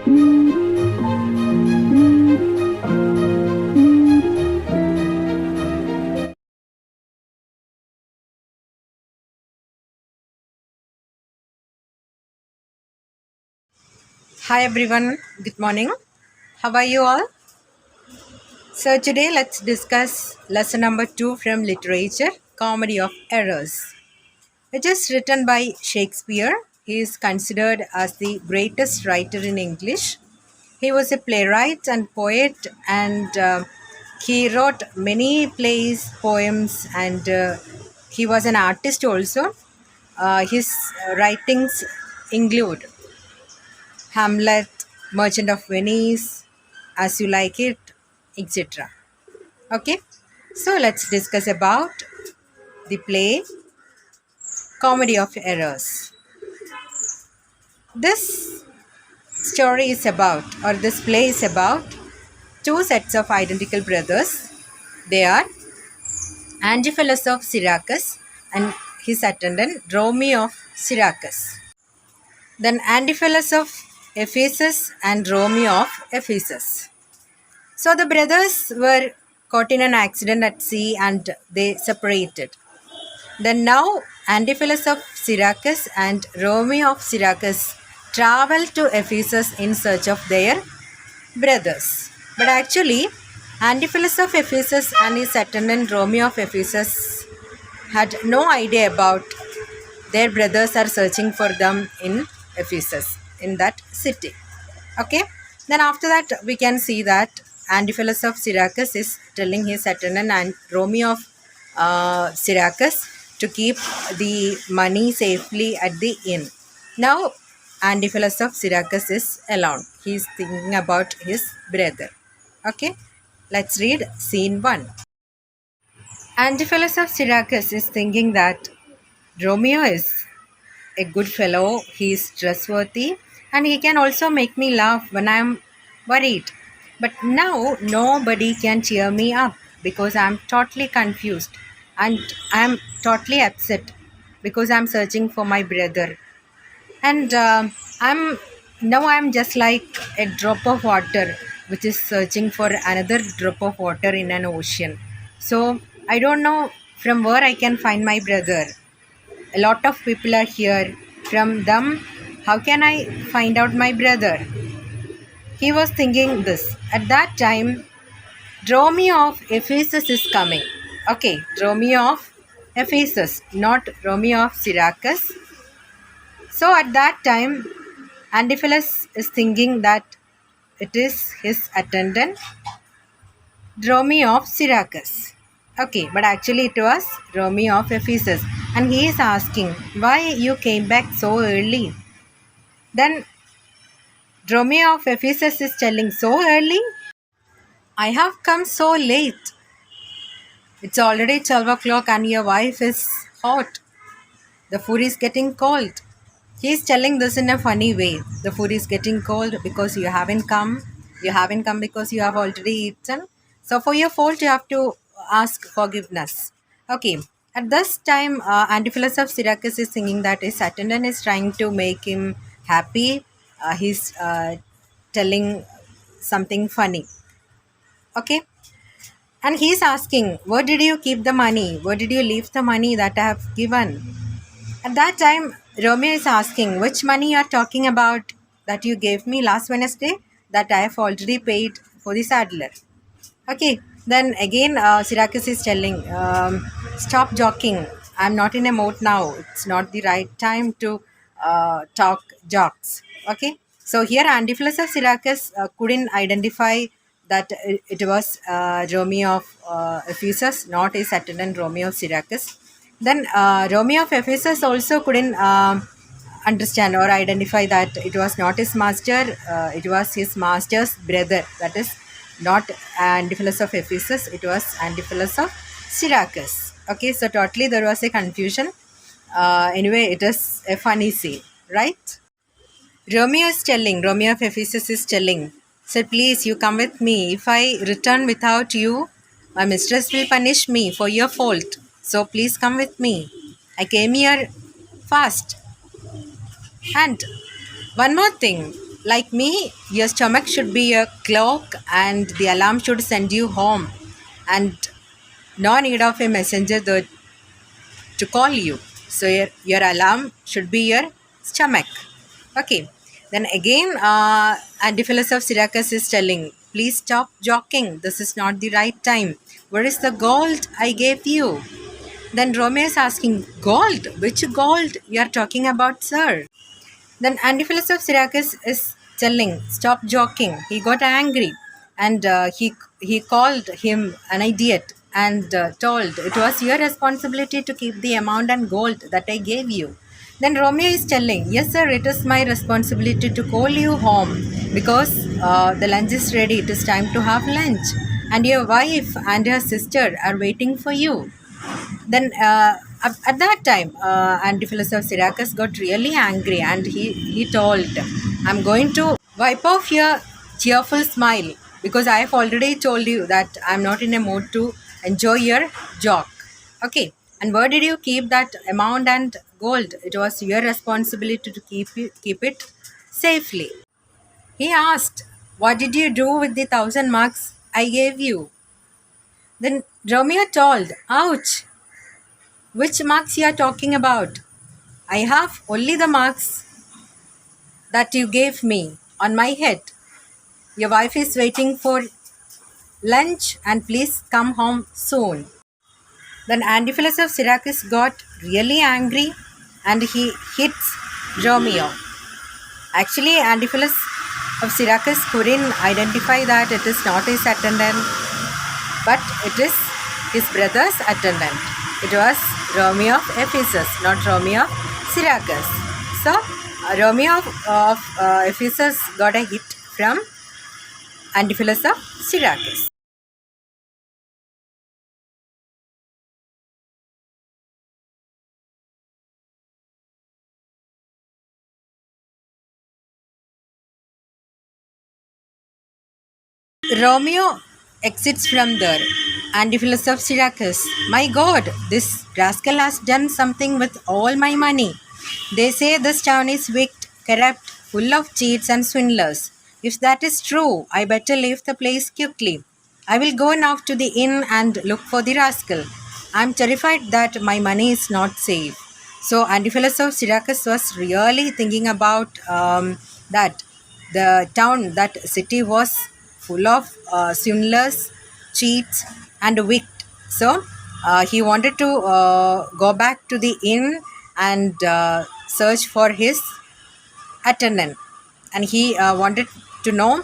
Hi everyone, good morning. How are you all? So today let's discuss lesson number 2 from literature, Comedy of Errors. It is written by Shakespeare. He is considered as the greatest writer in English. He was a playwright and poet, and he wrote many plays, poems, and he was an artist also. His writings include Hamlet, Merchant of Venice, As You Like It, etc. Okay, so let's discuss about the play Comedy of Errors. This story is about, or this play is about, two sets of identical brothers. They are Antiphilus of Syracuse and his attendant Dromio of Syracuse. Then Antiphilus of Ephesus and Romeo of Ephesus. So the brothers were caught in an accident at sea and they separated. Then now Antiphilus of Syracuse and Romeo of Syracuse traveled to Ephesus in search of their brothers. But actually, Antiphilus of Ephesus and his attendant Romeo of Ephesus had no idea about their brothers are searching for them in Ephesus, in that city. Okay, then after that we can see that Antiphilus of Syracuse is telling his attendant and Romeo of Syracuse to keep the money safely at the inn. Now Antiphilus of Syracuse is alone. He is thinking about his brother. Okay, let's read scene 1. Antiphilus of Syracuse is thinking that Romeo is a good fellow, he is trustworthy, and he can also make me laugh when I am worried. But now nobody can cheer me up because I am totally confused and I am totally upset because I am searching for my brother. And I'm just like a drop of water which is searching for another drop of water in an ocean. So I don't know from where I can find my brother. A lot of people are here. From them, how can I find out my brother? He was thinking this. At that time, Dromio of Ephesus is coming. Okay, Dromio of Ephesus, not Romeo of Syracuse. So at that time, Antiphilus is thinking that it is his attendant, Dromio of Syracuse. Okay, but actually it was Romeo of Ephesus. And he is asking, why you came back so early? Then Dromio of Ephesus is telling, so early? I have come so late. It's already 12 o'clock and your wife is hot. The food is getting cold. He is telling this in a funny way. The food is getting cold because you haven't come. You haven't come because you have already eaten. So for your fault, you have to ask forgiveness. Okay. At this time, Antiphilus of Syracuse is thinking that his attendant is trying to make him happy. He's telling something funny. Okay. And he's asking, where did you keep the money? Where did you leave the money that I have given? At that time, Romeo is asking, which money you are talking about that you gave me last Wednesday that I have already paid for the saddler. Okay, then again, Syracuse is telling, stop joking. I'm not in a mood now. It's not the right time to talk jokes. Okay, so here Antiphilus of Syracuse couldn't identify that it was Romeo of Ephesus, not his attendant Romeo of Syracuse. Then Romeo of Ephesus also couldn't understand or identify that it was not his master, it was his master's brother. That is not Antiphilus of Ephesus, it was Antiphilus of Syracuse. Okay, so totally there was a confusion. Anyway, it is a funny scene, right? Romeo of Ephesus is telling, sir, please, you come with me. If I return without you, my mistress will punish me for your fault. So please come with me. I came here fast. And one more thing. Like me, your stomach should be a clock and the alarm should send you home. And no need of a messenger to call you. So your alarm should be your stomach. Okay. Then again, Antipholus of Syracuse is telling, please stop joking. This is not the right time. Where is the gold I gave you? Then Romeo is asking, gold? Which gold you are talking about, sir? Then Antipholus of Syracuse is telling, stop joking. He got angry and he called him an idiot and told, it was your responsibility to keep the amount and gold that I gave you. Then Romeo is telling, yes, sir, it is my responsibility to call you home because the lunch is ready. It is time to have lunch. And your wife and your sister are waiting for you. Then at that time, Antipholus of Syracuse got really angry and he told, I'm going to wipe off your cheerful smile because I have already told you that I'm not in a mood to enjoy your joke. Okay. And where did you keep that amount and gold? It was your responsibility to keep it safely. He asked, what did you do with the 1,000 marks I gave you? Then Romeo told, ouch, which marks you are talking about? I have only the marks that you gave me on my head. Your wife is waiting for lunch and please come home soon. Then Antipholus of Syracuse got really angry and he hits Romeo. Actually, Antipholus of Syracuse couldn't identify that it is not his attendant, but it is his brother's attendant. It was Romeo of Ephesus, not Romeo of Syracuse. So, Romeo of Ephesus got a hit from Antipholus of Syracuse. Romeo exits from there. Antipholus of Syracuse, my God, this rascal has done something with all my money. They say this town is wicked, corrupt, full of cheats and swindlers. If that is true, I better leave the place quickly. I will go now to the inn and look for the rascal. I am terrified that my money is not safe. So Antipholus of Syracuse was really thinking about that the town, that city was full of swindlers, cheats, and wicked. So he wanted to go back to the inn and search for his attendant, and he wanted to know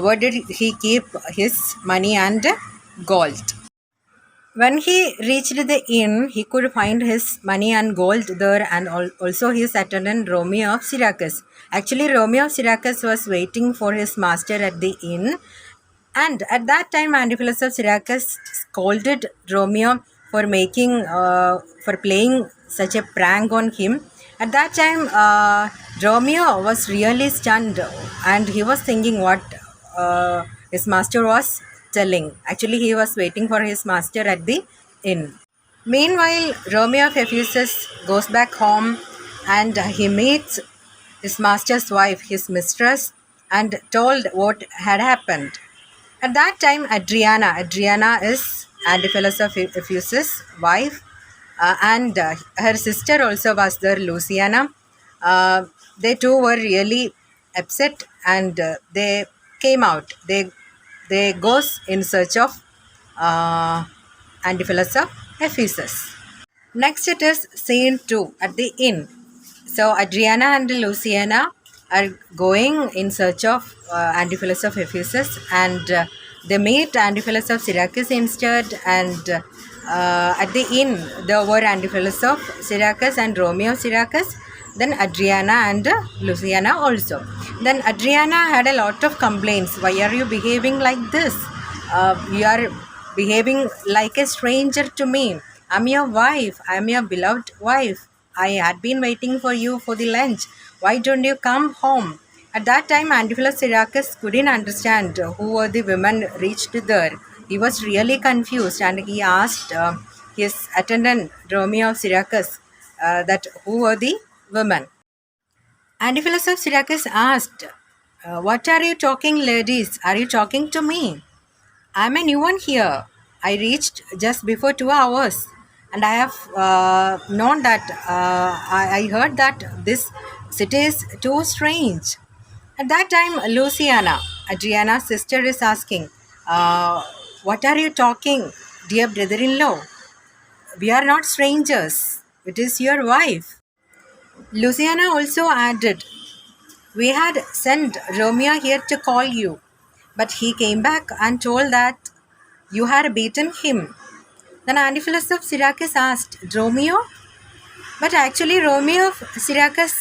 where did he keep his money and gold. When he reached the inn, he could find his money and gold there and also his attendant Romeo of Syracuse. Actually, Romeo of Syracuse was waiting for his master at the inn, and at that time, Antipholus of Syracuse scolded Romeo for playing such a prank on him. At that time, Romeo was really stunned, and he was thinking what his master was telling. Actually, he was waiting for his master at the inn. Meanwhile, Romeo of Ephesus goes back home and he meets his master's wife, his mistress, and told what had happened. At that time, Adriana is Antipholus of Ephesus' wife, and her sister also was there, Luciana. They two were really upset, and they came out. They goes in search of uh, Antipholus of Ephesus. Next, it is scene 2 at the inn. So, Adriana and Luciana are going in search of Antipholus of Ephesus, and they meet Antipholus of Syracuse instead. And at the inn, there were Antipholus of Syracuse and Romeo of Syracuse, then Adriana and Luciana also. Then Adriana had a lot of complaints. Why are you behaving like this? You are behaving like a stranger to me. I'm your wife. I'm your beloved wife. I had been waiting for you for the lunch. Why don't you come home? At that time, Antipholus Syracuse couldn't understand who were the women reached there. He was really confused and he asked his attendant, Romeo of Syracuse, that who were the women. Antipholus of Syracuse asked, What are you talking, ladies? Are you talking to me? I'm a new one here. I reached just before 2 hours, and I have known that I heard that this city is too strange. At that time, Luciana, Adriana's sister, is asking, "What are you talking, dear brother-in-law? We are not strangers. It is your wife." Luciana also added, "We had sent Romeo here to call you, but he came back and told that you had beaten him." Then Antipholus of Syracuse asked, "Romeo?" But actually, Romeo of Syracuse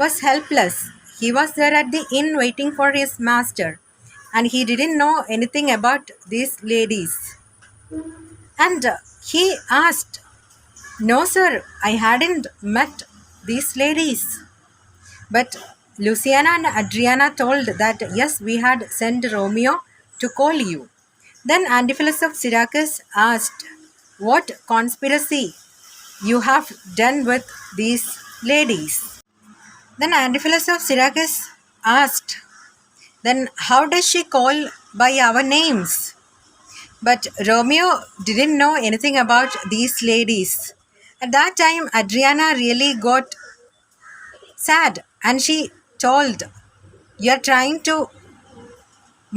was helpless. He was there at the inn waiting for his master, and he didn't know anything about these ladies. And he asked, "No, sir, I hadn't met these ladies." But Luciana and Adriana told that yes, we had sent Romeo to call you. Then Antipholus of Syracuse asked, "What conspiracy you have done with these ladies?" Then Antipholus of Syracuse asked, "Then how does she call by our names?" But Romeo didn't know anything about these ladies. At that time, Adriana really got sad and she told, "You're trying to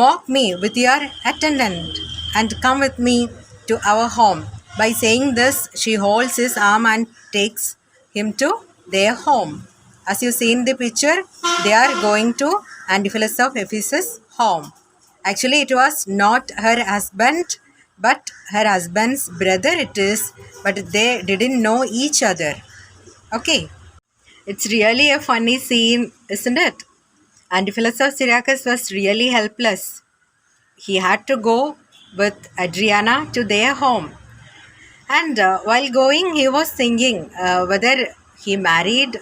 mock me with your attendant and come with me to our home." By saying this, she holds his arm and takes him to their home. As you see in the picture, they are going to Antipholus of Ephesus' home. Actually, it was not her husband, but her husband's brother it is, but they didn't know each other. Okay, it's really a funny scene, isn't it? Antipholus of Syracuse was really helpless. He had to go with Adriana to their home. And while going, he was thinking whether he married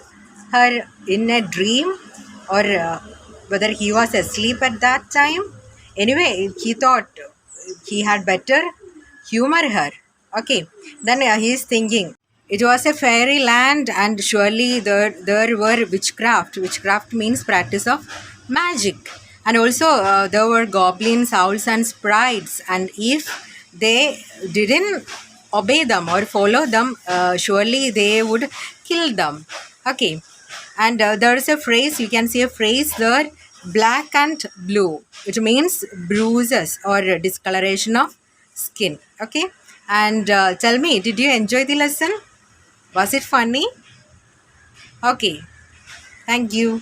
her in a dream or whether he was asleep at that time. Anyway, he thought he had better humor her. Okay, then he is thinking. It was a fairy land, and surely there were witchcraft. Witchcraft means practice of magic. And also, there were goblins, owls, and sprites. And if they didn't obey them or follow them, surely they would kill them. Okay. And there is a phrase, you can see a phrase there, black and blue, which means bruises or discoloration of skin. Okay. And tell me, did you enjoy the lesson? Was it funny? Okay. Thank you.